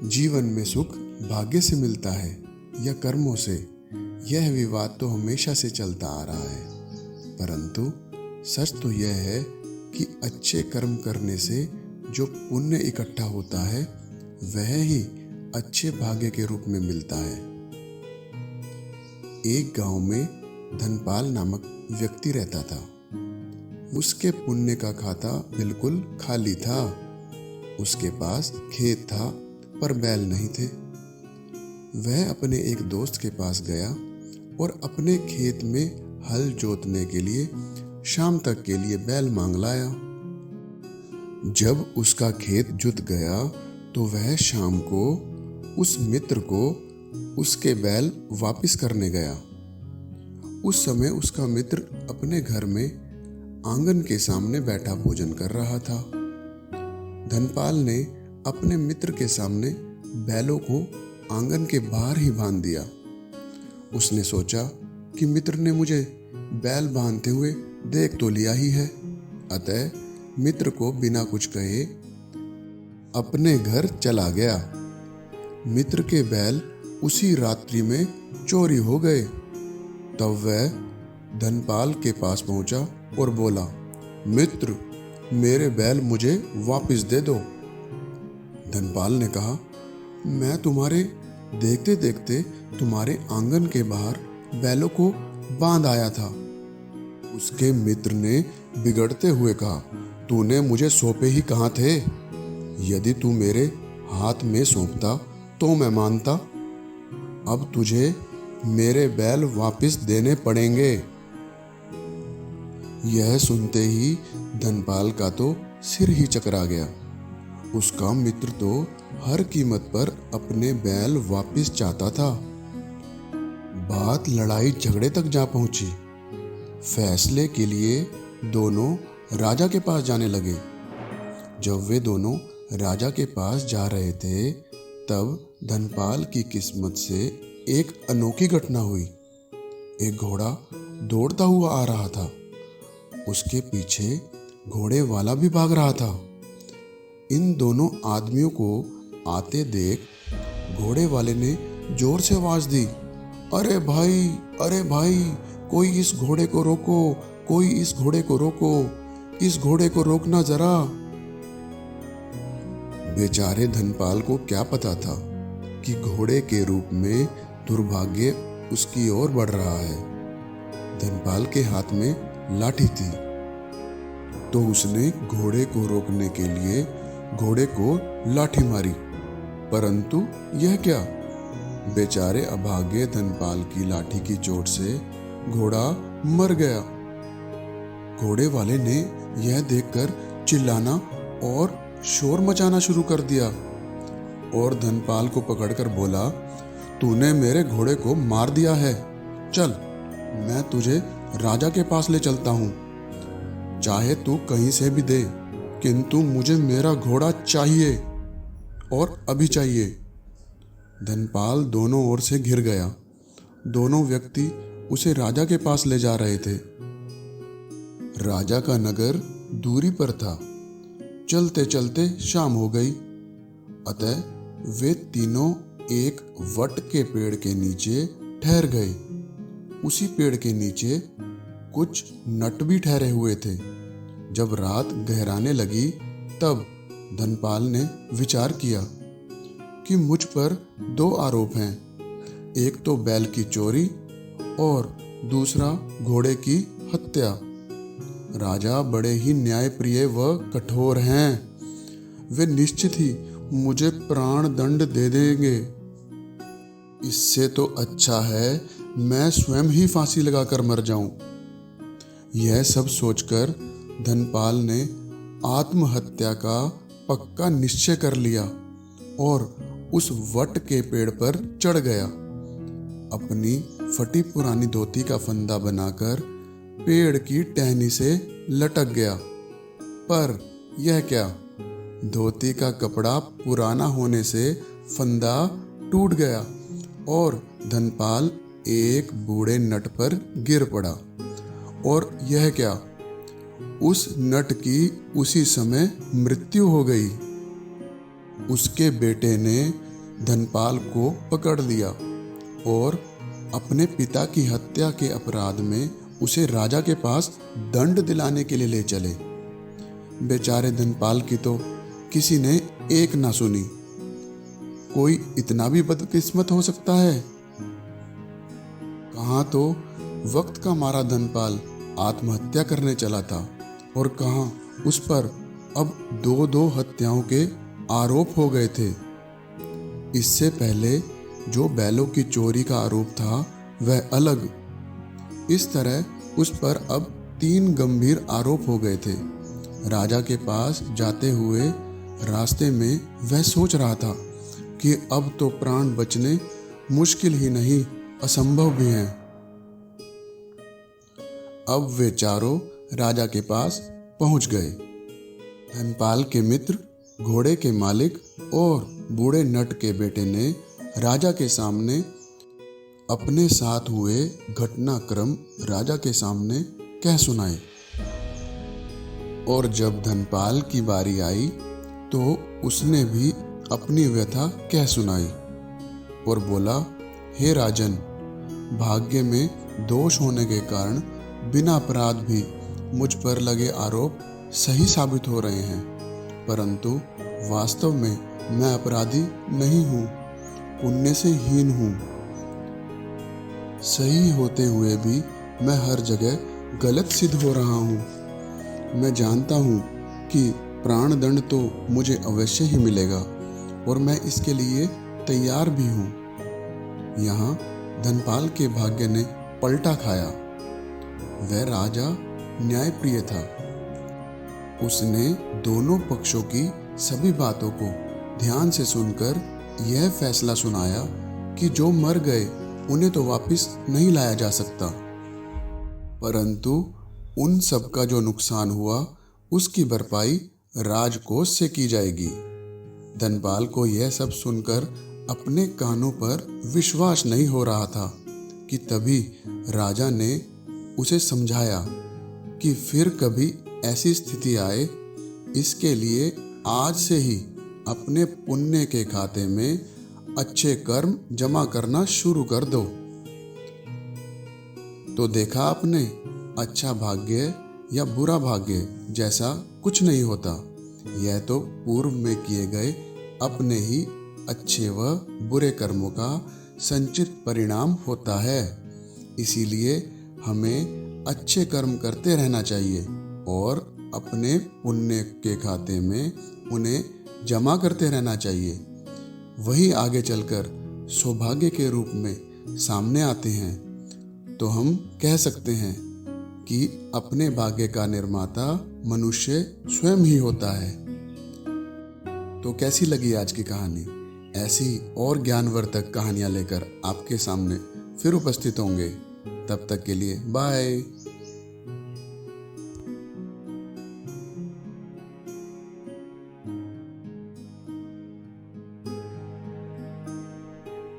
जीवन में सुख भाग्य से मिलता है या कर्मों से, यह विवाद तो हमेशा से चलता आ रहा है। परंतु सच तो यह है कि अच्छे कर्म करने से जो पुण्य इकट्ठा होता है वह ही अच्छे भाग्य के रूप में मिलता है। एक गांव में धनपाल नामक व्यक्ति रहता था। उसके पुण्य का खाता बिल्कुल खाली था। उसके पास खेत था पर बैल नहीं थे। वह अपने एक दोस्त के पास गया और अपने खेत में हल जोतने के लिए शाम तक के लिए बैल मांग लाया। जब उसका खेत जुत गया तो वह शाम को उस मित्र को उसके बैल वापस करने गया। उस समय उसका मित्र अपने घर में आंगन के सामने बैठा भोजन कर रहा था। धनपाल ने अपने मित्र के सामने बैलों को आंगन के बाहर ही बांध दिया। उसने सोचा कि मित्र ने मुझे बैल बांधते हुए देख तो लिया ही है, अतः मित्र को बिना कुछ कहे अपने घर चला गया। मित्र के बैल उसी रात्रि में चोरी हो गए। तब वह धनपाल के पास पहुंचा और बोला, मित्र, मेरे बैल मुझे वापस दे दो। धनपाल ने कहा, मैं तुम्हारे देखते देखते तुम्हारे आंगन के बाहर बैलों को बांध आया था। उसके मित्र ने बिगड़ते हुए कहा, तूने मुझे सौंपे ही कहाँ थे? यदि तू मेरे हाथ में सौंपता तो मैं मानता। अब तुझे मेरे बैल वापस देने पड़ेंगे। यह सुनते ही धनपाल का तो सिर ही चकरा गया। उसका मित्र तो हर कीमत पर अपने बैल वापस चाहता था। बात लड़ाई झगड़े तक जा पहुंची। फैसले के लिए दोनों राजा के पास जाने लगे। जब वे दोनों राजा के पास जा रहे थे तब धनपाल की किस्मत से एक अनोखी घटना हुई। एक घोड़ा दौड़ता हुआ आ रहा था। उसके पीछे घोड़े वाला भी भाग रहा था। इन दोनों आदमियों को आते देख घोड़े वाले ने जोर से आवाज दी, अरे भाई, अरे भाई, कोई इस घोड़े को रोको, कोई इस घोड़े को रोको, इस घोड़े को रोकना जरा। बेचारे धनपाल को क्या पता था कि घोड़े के रूप में दुर्भाग्य उसकी ओर बढ़ रहा है। धनपाल के हाथ में लाठी थी तो उसने घोड़े को रोकने के लिए घोड़े को लाठी मारी, परंतु यह क्या, बेचारे अभागे धनपाल की लाठी की चोट से घोड़ा मर गया। घोड़े वाले ने यह देखकर चिल्लाना और शोर मचाना शुरू कर दिया और धनपाल को पकड़कर बोला, तूने मेरे घोड़े को मार दिया है। चल, मैं तुझे राजा के पास ले चलता हूँ। चाहे तू कहीं से भी दे, किंतु मुझे मेरा घोड़ा चाहिए और अभी चाहिए। धनपाल दोनों ओर से घिर गया। दोनों व्यक्ति उसे राजा के पास ले जा रहे थे। राजा का नगर दूरी पर था। चलते चलते शाम हो गई, अतः वे तीनों एक वट के पेड़ के नीचे ठहर गए। उसी पेड़ के नीचे कुछ नट भी ठहरे हुए थे। जब रात गहराने लगी तब धनपाल ने विचार किया कि मुझ पर दो आरोप हैं, एक तो बैल की चोरी और दूसरा घोड़े की हत्या। राजा बड़े ही न्यायप्रिय व कठोर हैं। वे निश्चित ही मुझे प्राण दंड दे देंगे। इससे तो अच्छा है मैं स्वयं ही फांसी लगाकर मर जाऊं। यह सब सोचकर धनपाल ने आत्महत्या का पक्का निश्चय कर लिया और उस वट के पेड़ पर चढ़ गया। अपनी फटी पुरानी धोती का फंदा बनाकर पेड़ की टहनी से लटक गया। पर यह क्या, धोती का कपड़ा पुराना होने से फंदा टूट गया और धनपाल एक बूढ़े नट पर गिर पड़ा। और यह क्या, उस नट की उसी समय मृत्यु हो गई। उसके बेटे ने धनपाल को पकड़ लिया और अपने पिता की हत्या के अपराध में उसे राजा के पास दंड दिलाने के लिए ले चले। बेचारे धनपाल की तो किसी ने एक ना सुनी। कोई इतना भी बदकिस्मत हो सकता है? कहाँ तो वक्त का मारा धनपाल आत्महत्या करने चला था और कहाँ उस पर अब दो हत्याओं के आरोप हो गए थे। इससे पहले जो बैलों की चोरी का आरोप था वह अलग। इस तरह उस पर अब 3 गंभीर आरोप हो गए थे। राजा के पास जाते हुए रास्ते में वह सोच रहा था कि अब तो प्राण बचने मुश्किल ही नहीं असंभव भी हैं। अब वे चारों राजा के पास पहुंच गए। धनपाल के मित्र, घोड़े के मालिक और बूढ़े नट के बेटे ने राजा के सामने अपने साथ हुए घटनाक्रम राजा के सामने कह सुनाए। और जब धनपाल की बारी आई तो उसने भी अपनी व्यथा कह सुनाई और बोला, हे राजन, भाग्य में दोष होने के कारण बिना अपराध भी मुझ पर लगे आरोप सही साबित हो रहे हैं, परंतु वास्तव में मैं अपराधी नहीं हूँ, पुण्य से हीन हूँ। सही होते हुए भी मैं हर जगह गलत सिद्ध हो रहा हूँ। मैं जानता हूँ कि प्राण दंड तो मुझे अवश्य ही मिलेगा और मैं इसके लिए तैयार भी हूँ। यहाँ धनपाल के भाग्य ने पलटा खाया। वह राजा न्यायप्रिय था। उसने दोनों पक्षों की सभी बातों को ध्यान से सुनकर यह फैसला सुनाया कि जो मर गए उन्हें तो वापस नहीं लाया जा सकता, परंतु उन सब का जो नुकसान हुआ उसकी भरपाई राजकोष से की जाएगी। धनपाल को यह सब सुनकर अपने कानों पर विश्वास नहीं हो रहा था कि तभी राजा ने उसे समझाया कि फिर कभी ऐसी स्थिति आए, इसके लिए आज से ही अपने पुण्य के खाते में अच्छे कर्म जमा करना शुरू कर दो। तो देखा आपने, अच्छा भाग्य या बुरा भाग्य जैसा कुछ नहीं होता। यह तो पूर्व में किए गए अपने ही अच्छे व बुरे कर्मों का संचित परिणाम होता है। इसीलिए हमें अच्छे कर्म करते रहना चाहिए और अपने पुण्य के खाते में उन्हें जमा करते रहना चाहिए। वही आगे चलकर सौभाग्य के रूप में सामने आते हैं। तो हम कह सकते हैं कि अपने भाग्य का निर्माता मनुष्य स्वयं ही होता है। तो कैसी लगी आज की कहानी? ऐसी और ज्ञानवर्धक कहानियां लेकर आपके सामने फिर उपस्थित होंगे। तब तक के लिए बाय।